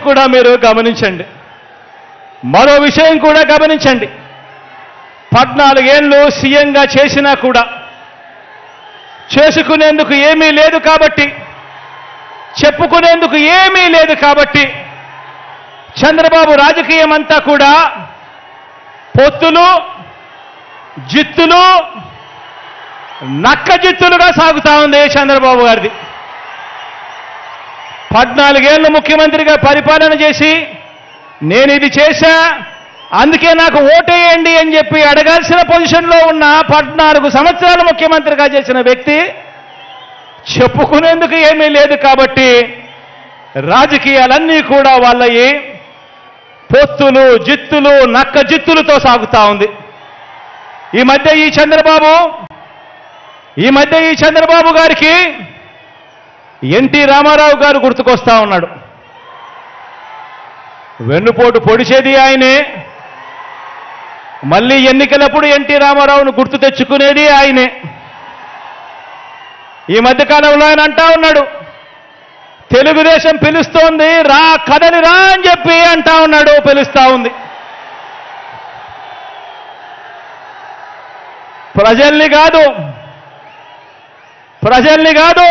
కూడా మీరు గమనించండి. మరో విషయం కూడా గమనించండి. 14 ఏళ్ళు సీఎంగా చేసినా కూడా చేసుకునేందుకు ఏమీ లేదు కాబట్టి, చెప్పుకునేందుకు ఏమీ లేదు కాబట్టి చంద్రబాబు రాజకీయం అంతా కూడా పొత్తులు, జిత్తులు, నక్క జిత్తులుగా సాగుతా ఉంది చంద్రబాబు గారిది. 14 ఏళ్ళు ముఖ్యమంత్రిగా పరిపాలన చేసి నేను ఇది చేశా, అందుకే నాకు ఓటేయండి అని చెప్పి అడగాల్సిన పొజిషన్లో ఉన్న 14 సంవత్సరాలు ముఖ్యమంత్రిగా చేసిన వ్యక్తి చెప్పుకునేందుకు ఏమీ లేదు కాబట్టి రాజకీయాలన్నీ కూడా వాళ్ళయి పొత్తులు, జిత్తులు, నక్క జిత్తులతో సాగుతా ఉంది. ఈ మధ్య ఈ చంద్రబాబు గారికి ఎన్టీ రామారావు గారు గుర్తుకొస్తా ఉన్నాడు. వెన్నుపోటు పొడిచేది ఆయనే, మళ్ళీ ఎన్నికలప్పుడు ఎన్టీ రామారావును గుర్తు తెచ్చుకునేది ఆయనే. ఈ మధ్యకాలంలో ఆయన అంటా ఉన్నాడు, తెలుగుదేశం పిలుస్తోంది, రా కదలి రా అని చెప్పి అంటా ఉన్నాడు, పిలుస్తా ఉంది. ప్రజల్ని కాదు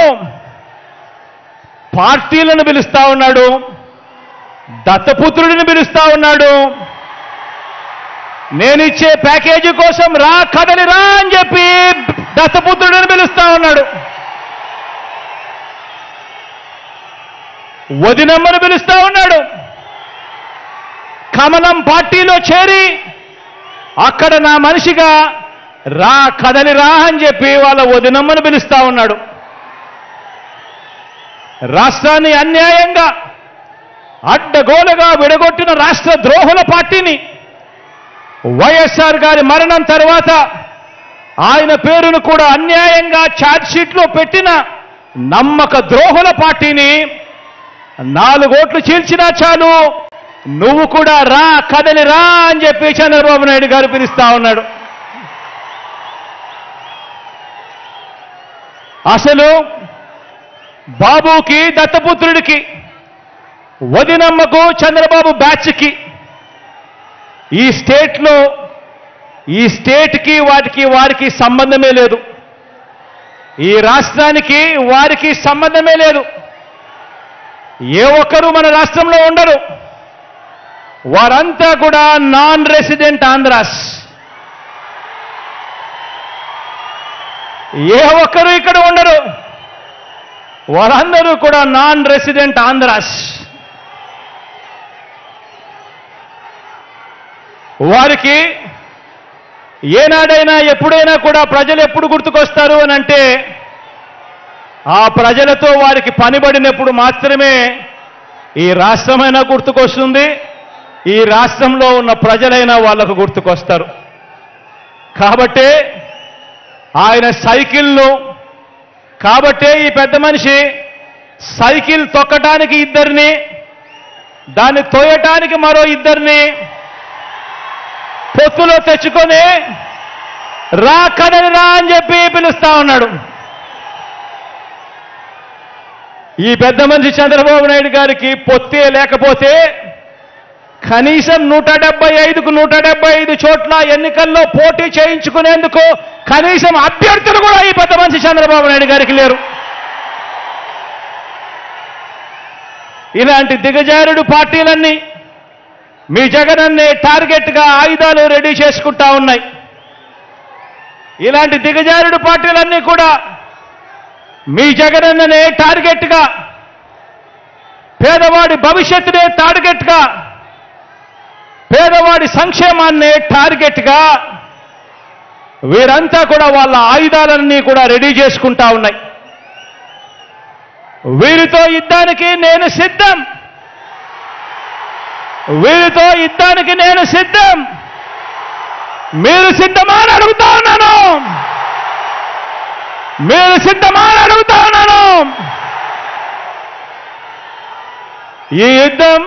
పార్టీలను పిలుస్తా ఉన్నాడు, దత్తపుత్రుడిని పిలుస్తా ఉన్నాడు. నేనిచ్చే ప్యాకేజీ కోసం రా కదలి రా అని చెప్పి దత్తపుత్రుడిని పిలుస్తా ఉన్నాడు. వదినమ్మను పిలుస్తా ఉన్నాడు. కమలం పార్టీలో చేరి అక్కడ నా మనిషిగా రా కదలి రా అని చెప్పి వాళ్ళ వదినమ్మను పిలుస్తా ఉన్నాడు. రాష్ట్రాన్ని అన్యాయంగా అడ్డగోలుగా విడగొట్టిన రాష్ట్ర ద్రోహుల పార్టీని వైఎస్ఆర్ గారి మరణం తర్వాత ఆయన పేరును కూడా అన్యాయంగా ఛార్జ్షీట్లో పెట్టిన నమ్మక ద్రోహుల పార్టీని 4 ఓట్లు చీల్చినా చాలు, నువ్వు కూడా రా కదలి రా అని చెప్పి చంద్రబాబు నాయుడు గారు పిలుస్తా ఉన్నాడు. అసలు బాబుకి, దత్తపుత్రుడికి, వదినమ్మకు, చంద్రబాబు బ్యాచ్కి ఈ స్టేట్కి వారికి సంబంధమే లేదు. ఈ రాష్ట్రానికి వారికి సంబంధమే లేదు. ఏ ఒక్కరూ మన రాష్ట్రంలో ఉండరు. వారంతా కూడా నాన్ రెసిడెంట్ ఆంధ్రాస్. ఏ ఒక్కరూ ఇక్కడ ఉండరు. వారందరూ కూడా నాన్ రెసిడెంట్ ఆంధ్రాస్. వారికి ఏనాడైనా ఎప్పుడైనా కూడా ప్రజలు ఎప్పుడు గుర్తుకొస్తారు అని అంటే ఆ ప్రజలతో వారికి పనిబడినప్పుడు మాత్రమే ఈ రాష్ట్రమైనా గుర్తుకొస్తుంది, ఈ రాష్ట్రంలో ఉన్న ప్రజలైనా వాళ్ళకు గుర్తుకొస్తారు. కాబట్టే ఆయన ఈ పెద్ద మనిషి సైకిల్ తొక్కటానికి 2, దాన్ని తోయటానికి మరో 2 పొత్తులో తెచ్చుకొని రా కదలి రా అని చెప్పి పిలుస్తా ఉన్నాడు. ఈ పెద్ద మనిషి చంద్రబాబు నాయుడు గారికి పొత్తే లేకపోతే కనీసం 175కు 175 చోట్ల ఎన్నికల్లో పోటీ చేయించుకునేందుకు కనీసం అభ్యర్థులు కూడా ఈ పెద్ద మనిషి చంద్రబాబు నాయుడు గారికి లేరు. ఇలాంటి దిగజారుడు పార్టీలన్నీ మీ జగనన్నే టార్గెట్గా ఆయుధాలు రెడీ చేసుకుంటా ఉన్నాయి. ఇలాంటి దిగజారుడు పార్టీలన్నీ కూడా మీ జగనన్ననే టార్గెట్గా, పేదవాడి భవిష్యత్తునే టార్గెట్గా, పేదవాడి సంక్షేమాన్నే టార్గెట్గా వీరంతా కూడా వాళ్ళ ఆయుధాలన్నీ కూడా రెడీ చేసుకుంటా ఉన్నాయి. వీరితో యుద్ధానికి నేను సిద్ధం. మీరు సిద్ధమా అని అడుగుతా ఉన్నాను. ఈ యుద్ధం